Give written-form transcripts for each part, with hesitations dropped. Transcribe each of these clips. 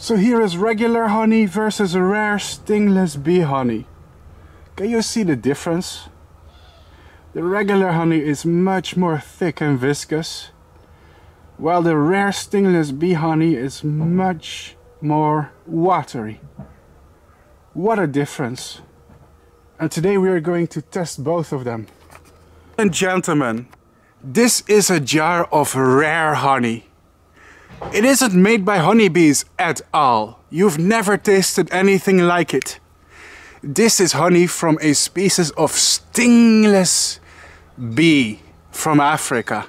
So here is regular honey versus rare stingless bee honey. Can you see the difference? The regular honey is much more thick and viscous, while the rare stingless bee honey is much more watery. What a difference! And today we are going to test both of them. Ladies and gentlemen, this is a jar of rare honey. It isn't made by honeybees at all. You've never tasted anything like it. This is honey from a species of stingless bee from Africa.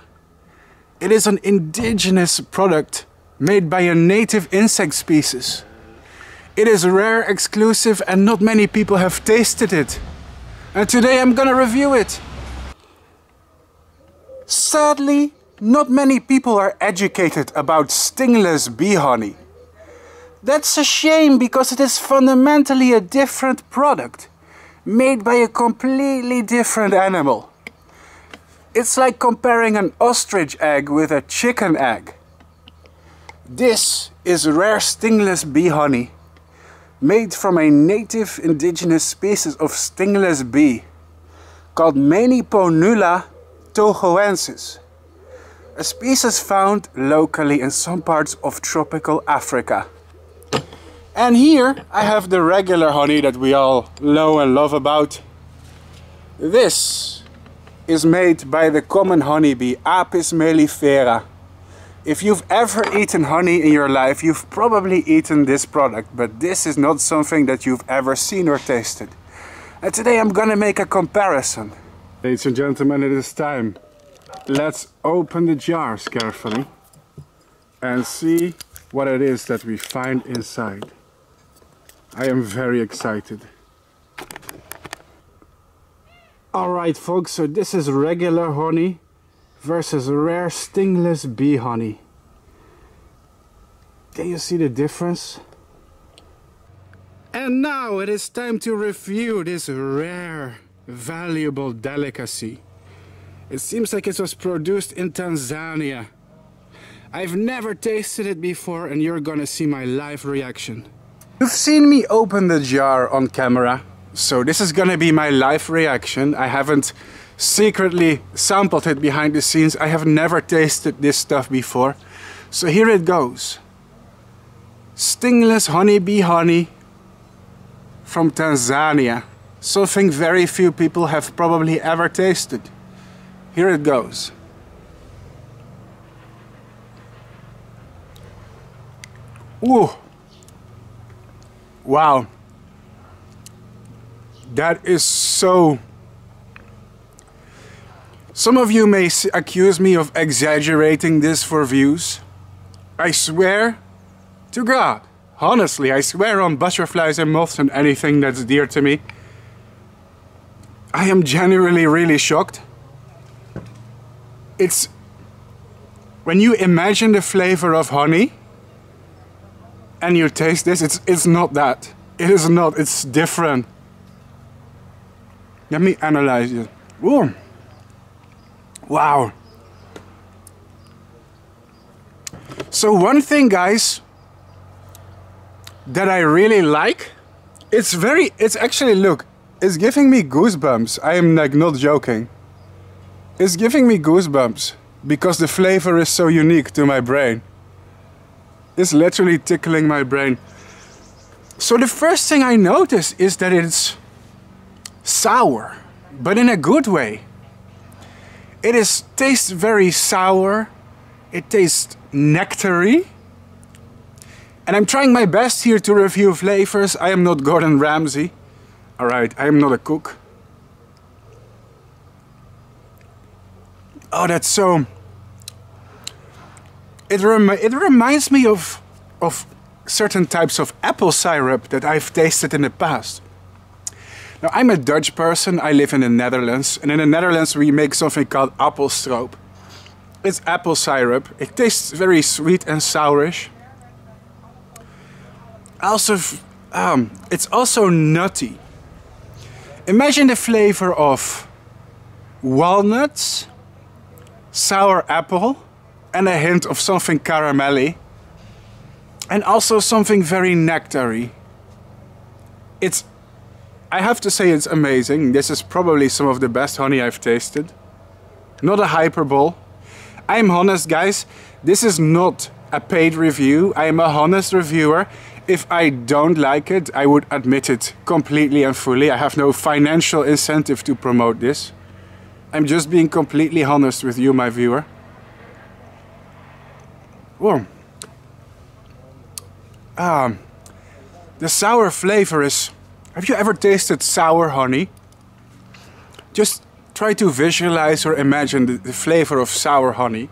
It is an indigenous product made by a native insect species. It is rare, exclusive, and not many people have tasted it. And today I'm gonna review it. Sadly, not many people are educated about stingless bee honey. That's a shame because it is fundamentally a different product, made by a completely different animal. It's like comparing an ostrich egg with a chicken egg. This is rare stingless bee honey, made from a native indigenous species of stingless bee, called Meliponula togoensis. A species found locally in some parts of tropical Africa. And here I have the regular honey that we all know and love about. This is made by the common honeybee, Apis mellifera. If you've ever eaten honey in your life, you've probably eaten this product, but this is not something that you've ever seen or tasted. And today I'm gonna make a comparison. Ladies and gentlemen, it is time. Let's open the jars carefully and see what it is that we find inside. I am very excited. Alright folks, so this is regular honey versus rare stingless bee honey. Can you see the difference? And now it is time to review this rare, valuable delicacy. It seems like it was produced in Tanzania. I've never tasted it before and you're gonna see my live reaction. You've seen me open the jar on camera, so this is gonna be my live reaction. I haven't secretly sampled it behind the scenes. I have never tasted this stuff before. So here it goes. Stingless honeybee honey from Tanzania. Something very few people have probably ever tasted. Here it goes. Ooh. Wow. That is so... Some of you may accuse me of exaggerating this for views. I swear to God, honestly, I swear on butterflies and moths and anything that's dear to me. I am genuinely really shocked. It's... When you imagine the flavor of honey and you taste this, it's not that. It is not, it's different. Let me analyze it. Ooh. Wow. So one thing, guys, that I really like, it's actually, look, it's giving me goosebumps. I am like not joking. It's giving me goosebumps because the flavor is so unique to my brain. It's literally tickling my brain. So the first thing I notice is that it's sour, but in a good way. It tastes very sour. It tastes nectary. And I'm trying my best here to review flavors. I am not Gordon Ramsay. Alright, I am not a cook. Oh, that's so... It reminds me of certain types of apple syrup that I've tasted in the past. Now, I'm a Dutch person. I live in the Netherlands. And in the Netherlands, we make something called appelstroop. It's apple syrup. It tastes very sweet and sourish. Also, it's also nutty. Imagine the flavor of walnuts, sour apple, and a hint of something caramelly. and also something very nectary. I have to say it's amazing. This is probably some of the best honey I've tasted. Not a hyperbole. I'm honest, guys. This is not a paid review. I am a honest reviewer. If I don't like it, I would admit it completely and fully. I have no financial incentive to promote this. I'm just being completely honest with you, my viewer. Whoa. The sour flavor is... Have you ever tasted sour honey? Just try to visualize or imagine the flavor of sour honey.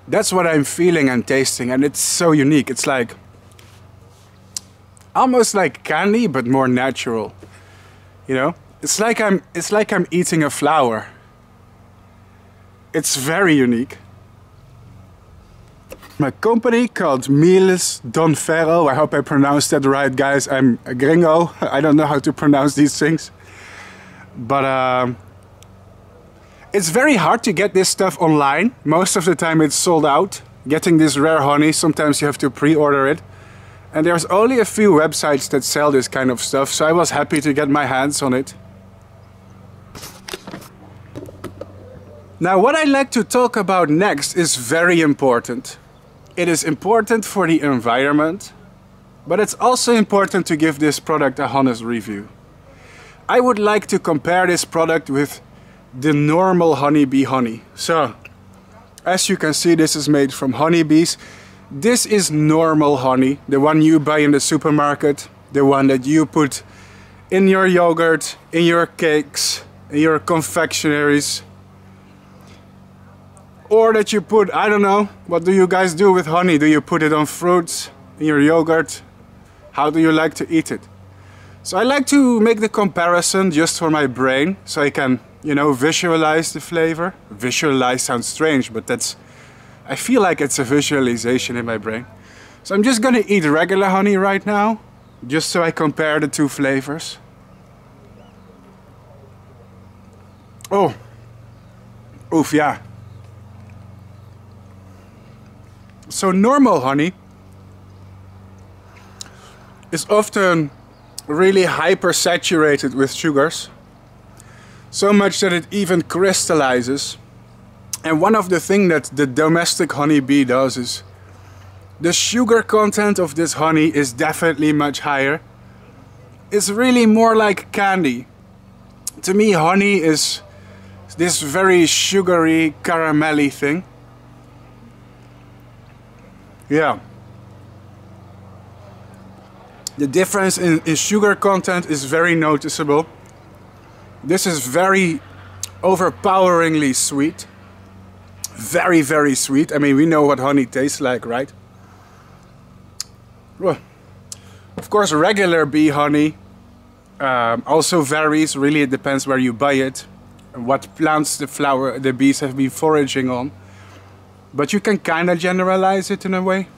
That's what I'm feeling and tasting, and it's so unique. It's like... almost like candy, but more natural. You know? It's like I'm eating a flower. It's very unique. My company called Miles Don Ferro. I hope I pronounced that right, guys. I'm a gringo. I don't know how to pronounce these things. But it's very hard to get this stuff online. Most of the time it's sold out. Getting this rare honey, sometimes you have to pre-order it. And there's only a few websites that sell this kind of stuff, so I was happy to get my hands on it. Now, what I'd like to talk about next is very important. It is important for the environment, but it's also important to give this product a honest review. I would like to compare this product with the normal honeybee honey. So, as you can see, this is made from honeybees. This is normal honey, the one you buy in the supermarket, the one that you put in your yogurt, in your cakes, in your confectionaries. Or that you put, I don't know, what do you guys do with honey? Do you put it on fruits, in your yogurt? How do you like to eat it? So I like to make the comparison just for my brain, so I can, you know, visualize the flavor. Visualize sounds strange, but I feel like it's a visualization in my brain. So I'm just gonna eat regular honey right now, just so I compare the two flavors. Oh, oof, yeah. So normal honey is often really hyper-saturated with sugars, so much that it even crystallizes. And one of the things that the domestic honeybee does is the sugar content of this honey is definitely much higher. It's really more like candy. To me, honey is this very sugary, caramelly thing. Yeah. The difference in sugar content is very noticeable. This is very overpoweringly sweet. Very, very sweet. I mean, we know what honey tastes like, right? Well, of course, regular bee honey also varies. Really, it depends where you buy it and what plants the bees have been foraging on. But you can kind of generalize it in a way.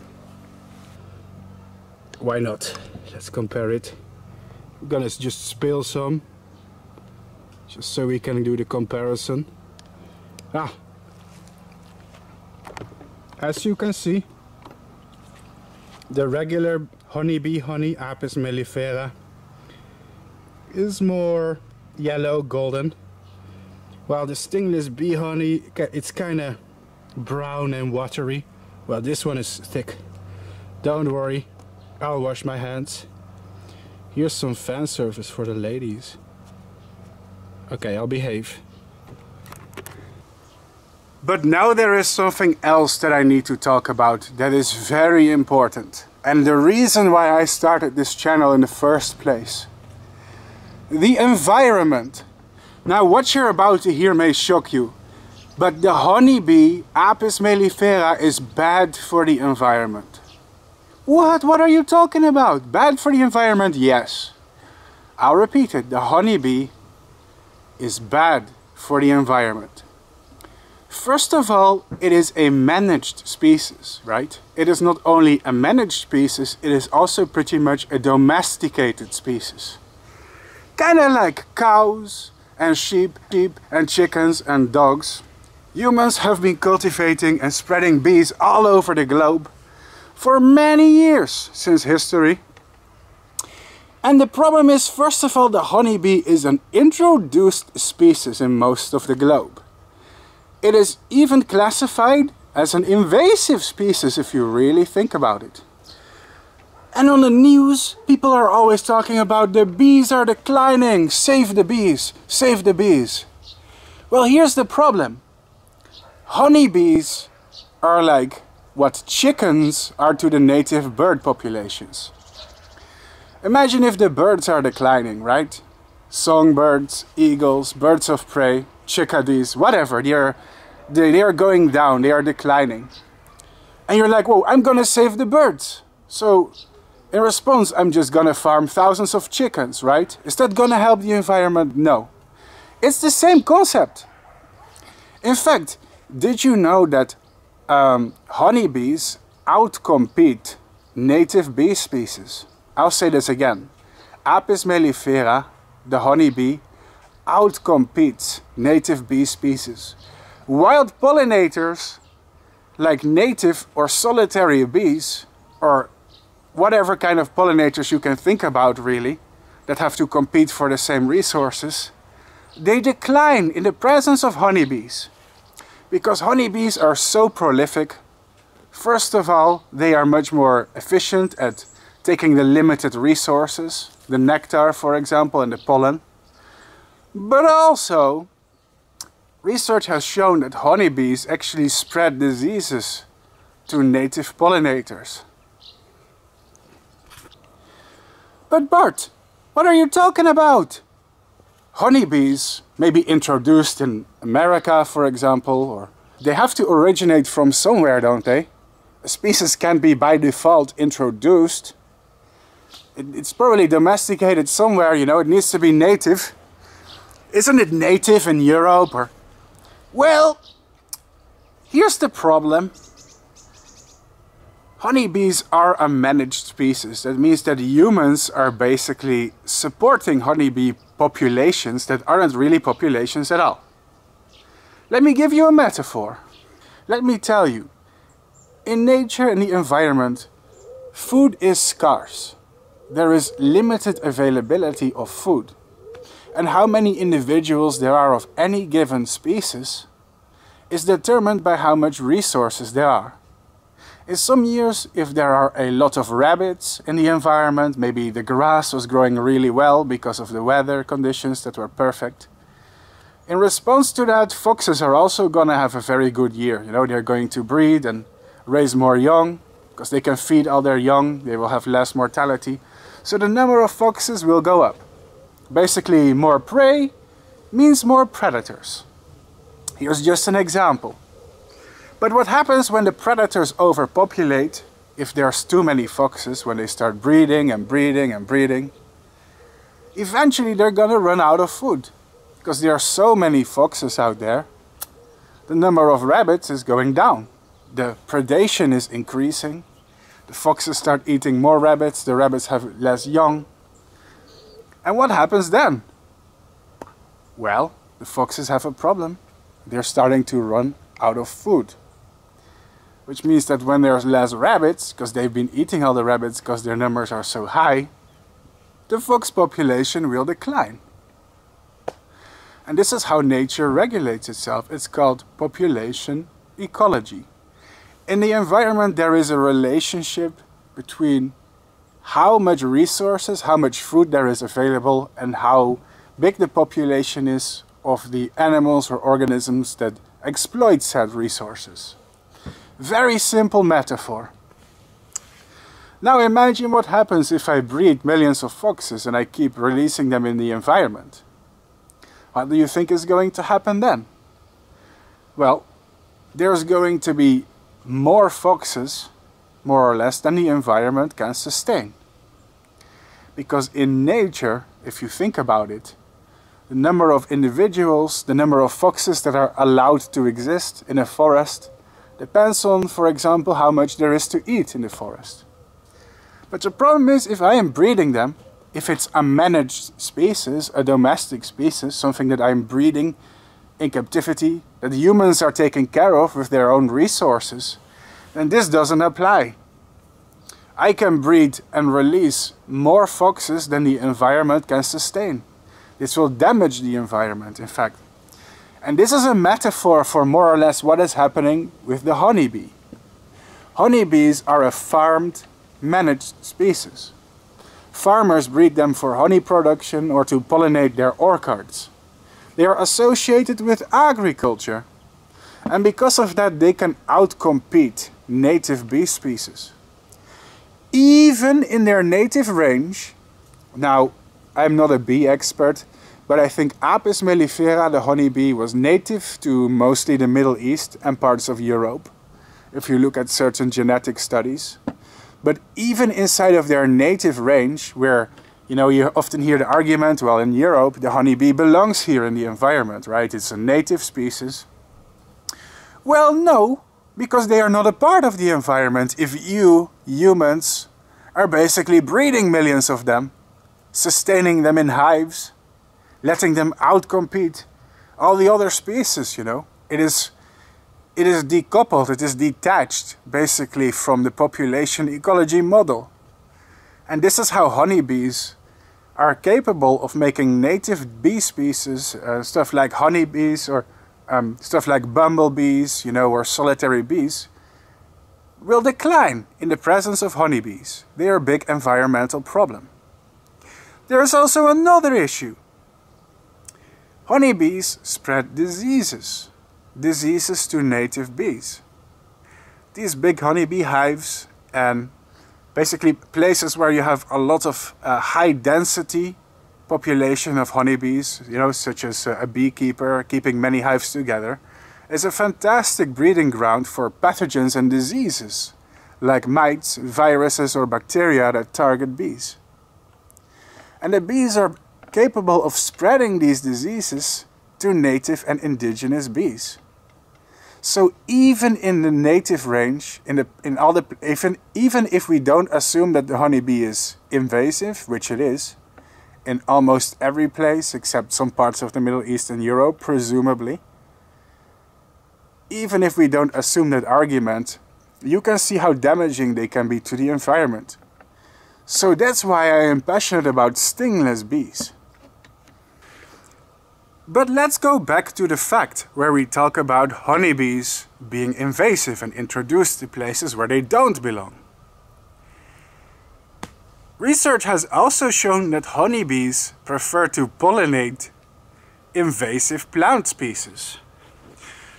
Why not? Let's compare it. I'm gonna just spill some, just so we can do the comparison. As you can see, the regular honeybee honey, Apis mellifera, is more yellow, golden. While the stingless bee honey, it's kind of brown and watery. Well, this one is thick. Don't worry, I'll wash my hands. Here's some fan service for the ladies. Okay, I'll behave. But now there is something else that I need to talk about that is very important. And the reason why I started this channel in the first place. The environment. Now what you're about to hear may shock you. But the honeybee, Apis mellifera, is bad for the environment. What? What are you talking about? Bad for the environment? Yes. I'll repeat it. The honeybee is bad for the environment. First of all, it is a managed species, right? It is not only a managed species, it is also pretty much a domesticated species. Kinda like cows and sheep and chickens and dogs. Humans have been cultivating and spreading bees all over the globe for many years since history. And the problem is, first of all, the honeybee is an introduced species in most of the globe. It is even classified as an invasive species if you really think about it. And on the news, people are always talking about the bees are declining, save the bees, save the bees. Well, here's the problem. Honeybees are like what chickens are to the native bird populations. Imagine if the birds are declining, right? Songbirds, eagles, birds of prey, chickadees, whatever, they are going down, they are declining. And you're like, whoa, I'm gonna save the birds. So in response, I'm just gonna farm thousands of chickens, right? Is that gonna help the environment? No. It's the same concept. In fact, did you know that honeybees outcompete native bee species? I'll say this again. Apis mellifera, the honeybee, outcompetes native bee species. Wild pollinators, like native or solitary bees, or whatever kind of pollinators you can think about really, that have to compete for the same resources, they decline in the presence of honeybees. Because honeybees are so prolific. First of all, they are much more efficient at taking the limited resources, the nectar, for example, and the pollen. But also, research has shown that honeybees actually spread diseases to native pollinators. But Bart, what are you talking about? Honeybees may be introduced in America, for example, or they have to originate from somewhere, don't they? A species can be by default introduced. It's probably domesticated somewhere, you know, it needs to be native. Isn't it native in Europe or... Well, here's the problem. Honeybees are a managed species. That means that humans are basically supporting honeybee populations that aren't really populations at all. Let me give you a metaphor. Let me tell you, in nature and the environment, food is scarce. There is limited availability of food. And how many individuals there are of any given species is determined by how much resources there are. In some years, if there are a lot of rabbits in the environment, maybe the grass was growing really well because of the weather conditions that were perfect. In response to that, foxes are also going to have a very good year. You know, they're going to breed and raise more young because they can feed all their young. They will have less mortality. So the number of foxes will go up. Basically, more prey means more predators. Here's just an example. But what happens when the predators overpopulate, if there's too many foxes, when they start breeding and breeding and breeding, eventually they're gonna run out of food. Because there are so many foxes out there, the number of rabbits is going down. The predation is increasing. The foxes start eating more rabbits, the rabbits have less young. And what happens then? Well, the foxes have a problem. They're starting to run out of food. Which means that when there's less rabbits, because they've been eating all the rabbits because their numbers are so high, the fox population will decline. And this is how nature regulates itself. It's called population ecology. In the environment, there is a relationship between how much resources, how much food there is available, and how big the population is of the animals or organisms that exploit said resources. Very simple metaphor. Now imagine what happens if I breed millions of foxes and I keep releasing them in the environment. What do you think is going to happen then? Well, there's going to be more foxes, more or less, than the environment can sustain. Because in nature, if you think about it, the number of individuals, the number of foxes that are allowed to exist in a forest depends on, for example, how much there is to eat in the forest. But the problem is, if I am breeding them, if it's a managed species, a domestic species, something that I'm breeding in captivity, that humans are taking care of with their own resources, then this doesn't apply. I can breed and release more foxes than the environment can sustain. This will damage the environment, in fact. And this is a metaphor for more or less what is happening with the honeybee. Honeybees are a farmed, managed species. Farmers breed them for honey production or to pollinate their orchards. They are associated with agriculture, and because of that they can outcompete native bee species. Even in their native range, now I'm not a bee expert, but I think Apis mellifera, the honeybee, was native to mostly the Middle East and parts of Europe, if you look at certain genetic studies. But even inside of their native range, where you often hear the argument, well, in Europe the honeybee belongs here in the environment, right? It's a native species. Well, no, because they are not a part of the environment if you, humans, are basically breeding millions of them, sustaining them in hives, letting them outcompete all the other species, It is decoupled, it is detached, basically, from the population ecology model. And this is how honeybees are capable of making native bee species, stuff like honeybees or stuff like bumblebees, or solitary bees, will decline in the presence of honeybees. They are a big environmental problem. There is also another issue. Honeybees spread diseases to native bees. These big honeybee hives and basically places where you have a lot of high density population of honeybees, such as a beekeeper keeping many hives together, is a fantastic breeding ground for pathogens and diseases like mites, viruses or bacteria that target bees. And the bees are capable of spreading these diseases to native and indigenous bees. So even in the native range, even if we don't assume that the honeybee is invasive, which it is, in almost every place except some parts of the Middle East and Europe, presumably, even if we don't assume that argument, you can see how damaging they can be to the environment. So that's why I am passionate about stingless bees. But let's go back to the fact where we talk about honeybees being invasive and introduced to places where they don't belong. Research has also shown that honeybees prefer to pollinate invasive plant species.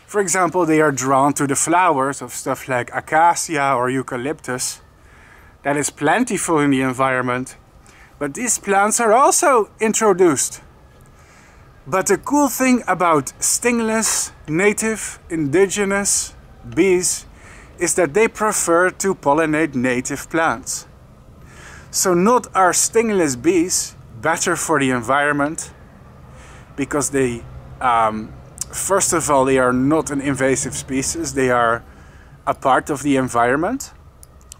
For example, they are drawn to the flowers of stuff like acacia or eucalyptus that is plentiful in the environment, but these plants are also introduced. But the cool thing about stingless, native, indigenous bees is that they prefer to pollinate native plants. So not are stingless bees better for the environment because they, first of all, they are not an invasive species, they are a part of the environment.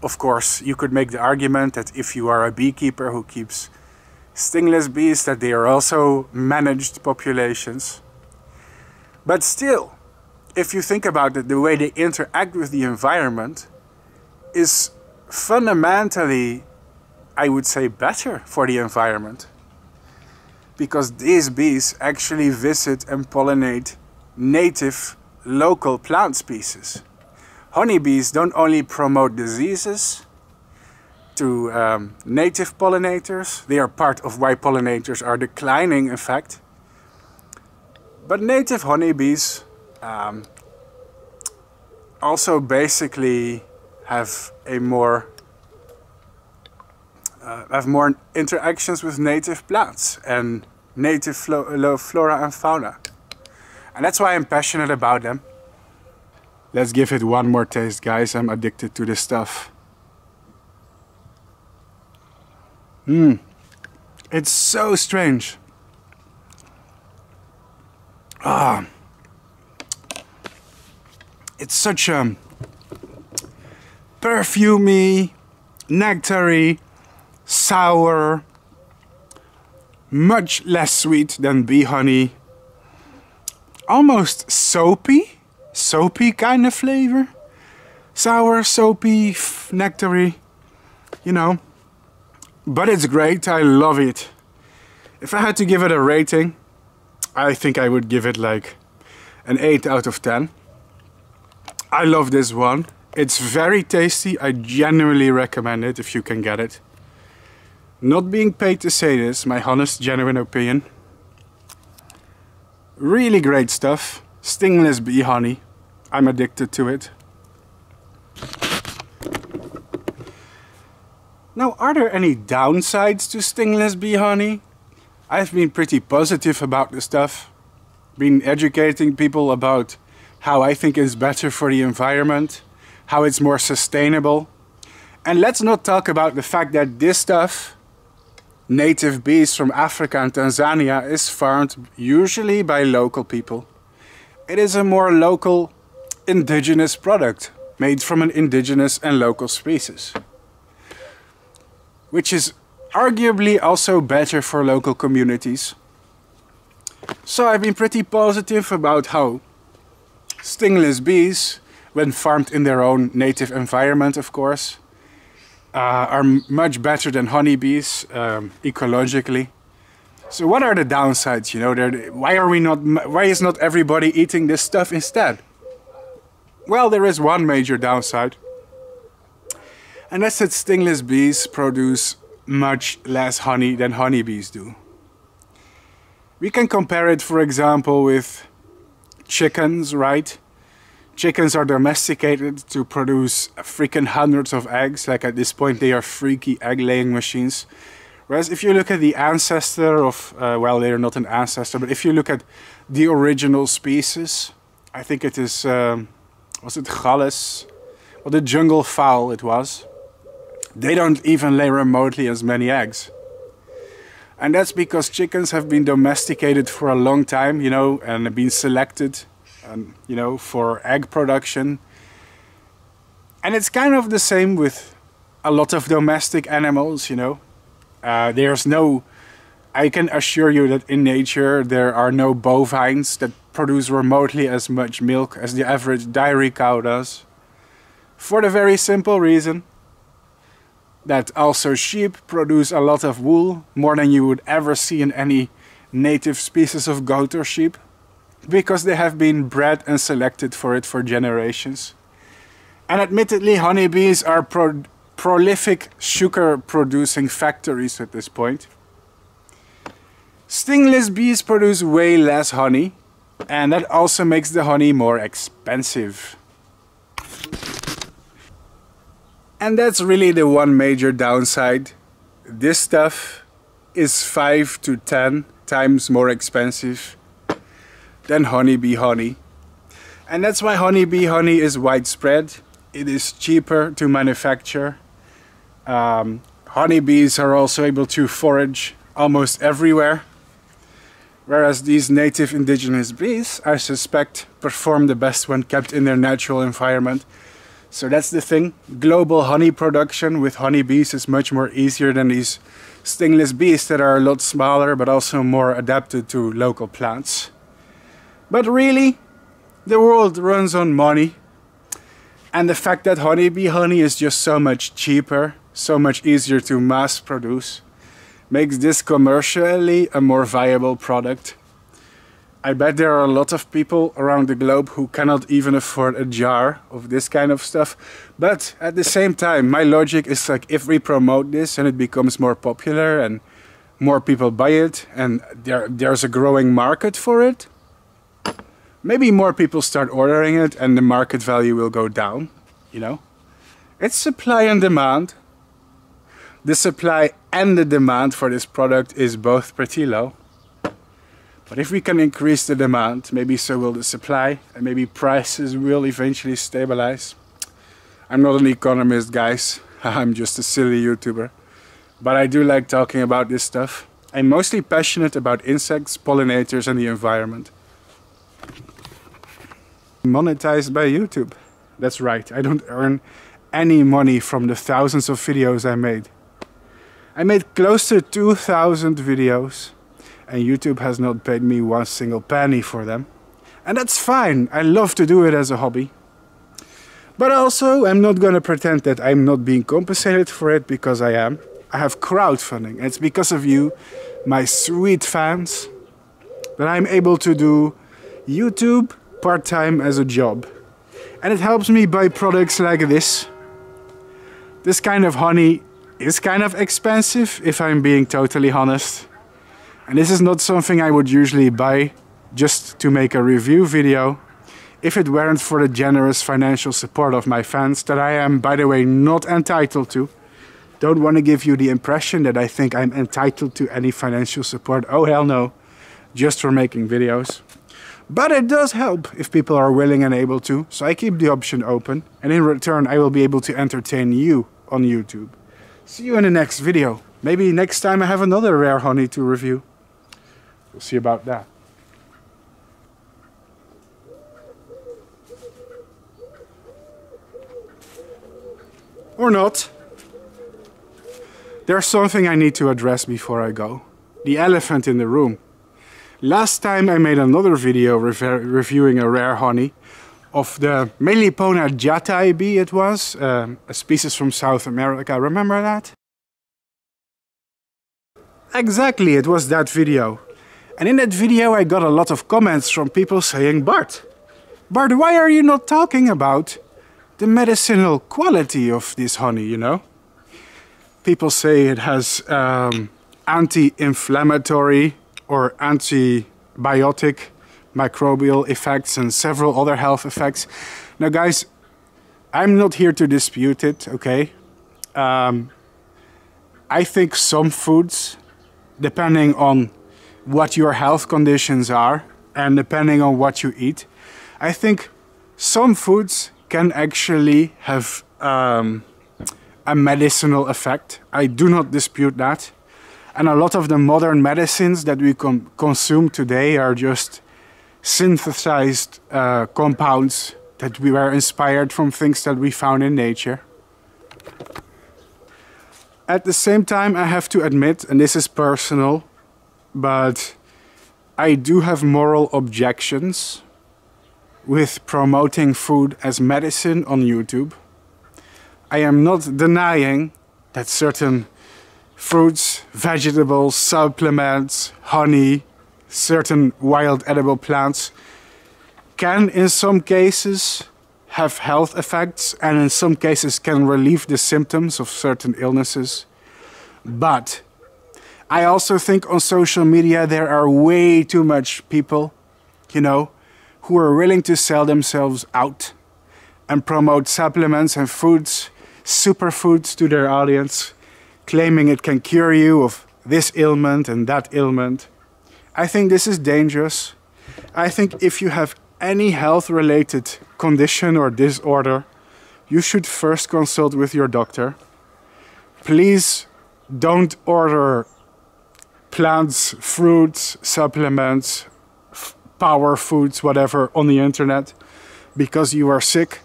Of course, you could make the argument that if you are a beekeeper who keeps stingless bees, that they are also managed populations. But still, if you think about it, the way they interact with the environment is fundamentally, I would say, better for the environment. Because these bees actually visit and pollinate native, local plant species. Honeybees don't only promote diseases to native pollinators. They are part of why pollinators are declining, in fact. But native honeybees also basically have more interactions with native plants and native flora and fauna. And that's why I'm passionate about them. Let's give it one more taste, guys. I'm addicted to this stuff. It's so strange. It's such a perfumey, nectary, sour, much less sweet than bee honey. Almost soapy kind of flavor. Sour, soapy, nectary. you know, but it's great. I love it. If I had to give it a rating, I think I would give it like an 8 out of 10. I love this one. It's very tasty. I genuinely recommend it if you can get it. Not being paid to say this, my honest, genuine opinion. Really great stuff. Stingless bee honey. I'm addicted to it. Now, are there any downsides to stingless bee honey? I've been pretty positive about this stuff. Been educating people about how I think it's better for the environment, how it's more sustainable. And let's not talk about the fact that this stuff, native bees from Africa and Tanzania, is farmed usually by local people. It is a more local, indigenous product, made from an indigenous and local species, which is arguably also better for local communities. So I've been pretty positive about how stingless bees, when farmed in their own native environment, of course, are much better than honeybees ecologically. So what are the downsides? You know, why is not everybody eating this stuff instead? Well, there is one major downside, and that's that stingless bees produce much less honey than honeybees do. We can compare it, for example, with chickens, right? Chickens are domesticated to produce freaking hundreds of eggs. Like at this point, they are freaky egg-laying machines. Whereas if you look at the ancestor of, well, they're not an ancestor, but if you look at the original species, I think it is, was it Gallus? Or the jungle fowl it was. They don't even lay remotely as many eggs. And that's because chickens have been domesticated for a long time, you know, and have been selected, you know, for egg production. And it's kind of the same with a lot of domestic animals, you know. I can assure you that in nature there are no bovines that produce remotely as much milk as the average dairy cow does. For the very simple reason that also sheep produce a lot of wool, more than you would ever see in any native species of goat or sheep, because they have been bred and selected for it for generations. And admittedly, honeybees are prolific sugar-producing factories at this point. Stingless bees produce way less honey, and that also makes the honey more expensive. And that's really the one major downside. This stuff is 5 to 10 times more expensive than honeybee honey. And that's why honeybee honey is widespread. It is cheaper to manufacture. Honeybees are also able to forage almost everywhere. Whereas these native indigenous bees, I suspect, perform the best when kept in their natural environment. So that's the thing. Global honey production with honeybees is much more easier than these stingless bees that are a lot smaller but also more adapted to local plants. But really, the world runs on money. And the fact that honeybee honey is just so much cheaper, so much easier to mass produce, makes this commercially a more viable product. I bet there are a lot of people around the globe who cannot even afford a jar of this kind of stuff. But at the same time, my logic is like, if we promote this and it becomes more popular and more people buy it and there's a growing market for it, maybe more people start ordering it and the market value will go down, you know? It's supply and demand. The supply and the demand for this product is both pretty low. But if we can increase the demand, maybe so will the supply, and maybe prices will eventually stabilize. I'm not an economist, guys. I'm just a silly YouTuber. But I do like talking about this stuff. I'm mostly passionate about insects, pollinators, and the environment. Monetized by YouTube. That's right, I don't earn any money from the thousands of videos I made. I made close to 2,000 videos. And YouTube has not paid me one single penny for them. And that's fine. I love to do it as a hobby. But also, I'm not gonna pretend that I'm not being compensated for it, because I am. I have crowdfunding. It's because of you, my sweet fans, that I'm able to do YouTube part-time as a job. And it helps me buy products like this. This kind of honey is kind of expensive, if I'm being totally honest. And this is not something I would usually buy just to make a review video, if it weren't for the generous financial support of my fans, that I am, by the way, not entitled to. Don't want to give you the impression that I think I'm entitled to any financial support. Oh hell no, just for making videos. But it does help if people are willing and able to, so I keep the option open, and in return I will be able to entertain you on YouTube. See you in the next video. Maybe next time I have another rare honey to review. We'll see about that. Or not. There's something I need to address before I go. The elephant in the room. Last time I made another video reviewing a rare honey of the Meliponula togoensis bee, it was, a species from South America. Remember that? Exactly, it was that video. And in that video I got a lot of comments from people saying, Bart, why are you not talking about the medicinal quality of this honey, you know? People say it has anti-inflammatory or antibiotic microbial effects and several other health effects. Now guys, I'm not here to dispute it, okay? I think some foods, depending on what your health conditions are and depending on what you eat, I think some foods can actually have a medicinal effect. I do not dispute that. And a lot of the modern medicines that we consume today are just synthesized compounds that we were inspired from things that we found in nature. At the same time, I have to admit, and this is personal, but I do have moral objections with promoting food as medicine on YouTube. I am not denying that certain fruits, vegetables, supplements, honey, certain wild edible plants can in some cases have health effects and in some cases can relieve the symptoms of certain illnesses. But I also think on social media there are way too much people, you know, who are willing to sell themselves out and promote supplements and foods, superfoods to their audience, claiming it can cure you of this ailment and that ailment. I think this is dangerous. I think if you have any health-related condition or disorder, you should first consult with your doctor. Please don't order plants, fruits, supplements, power foods, whatever, on the internet because you are sick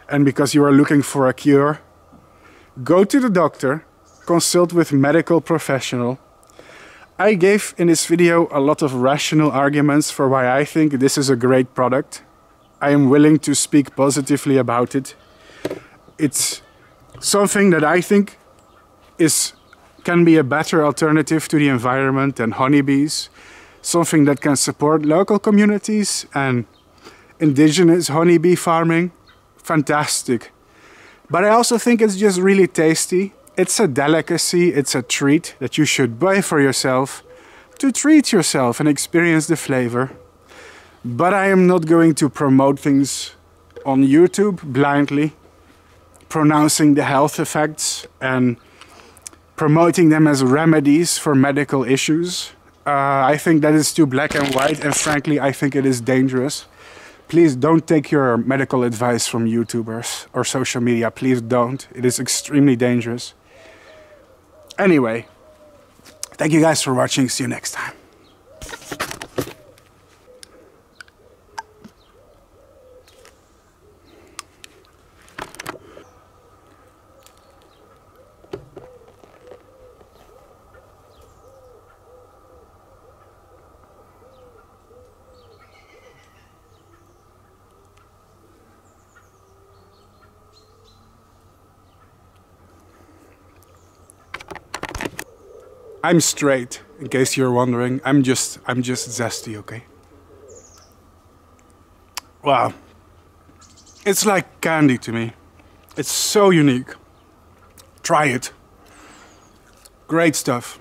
and because you are looking for a cure. Go to the doctor, consult with a medical professional. I gave in this video a lot of rational arguments for why I think this is a great product. I am willing to speak positively about it. It's something that I think can be a better alternative to the environment than honeybees. Something that can support local communities and indigenous honeybee farming. Fantastic. But I also think it's just really tasty. It's a delicacy, it's a treat that you should buy for yourself to treat yourself and experience the flavor. But I am not going to promote things on YouTube blindly, pronouncing the health effects and promoting them as remedies for medical issues. I think that is too black and white, and frankly, I think it is dangerous. Please don't take your medical advice from YouTubers or social media. Please don't. It is extremely dangerous. Anyway, thank you guys for watching. See you next time. I'm straight, in case you're wondering. I'm just zesty, okay? Wow. It's like candy to me. It's so unique. Try it. Great stuff.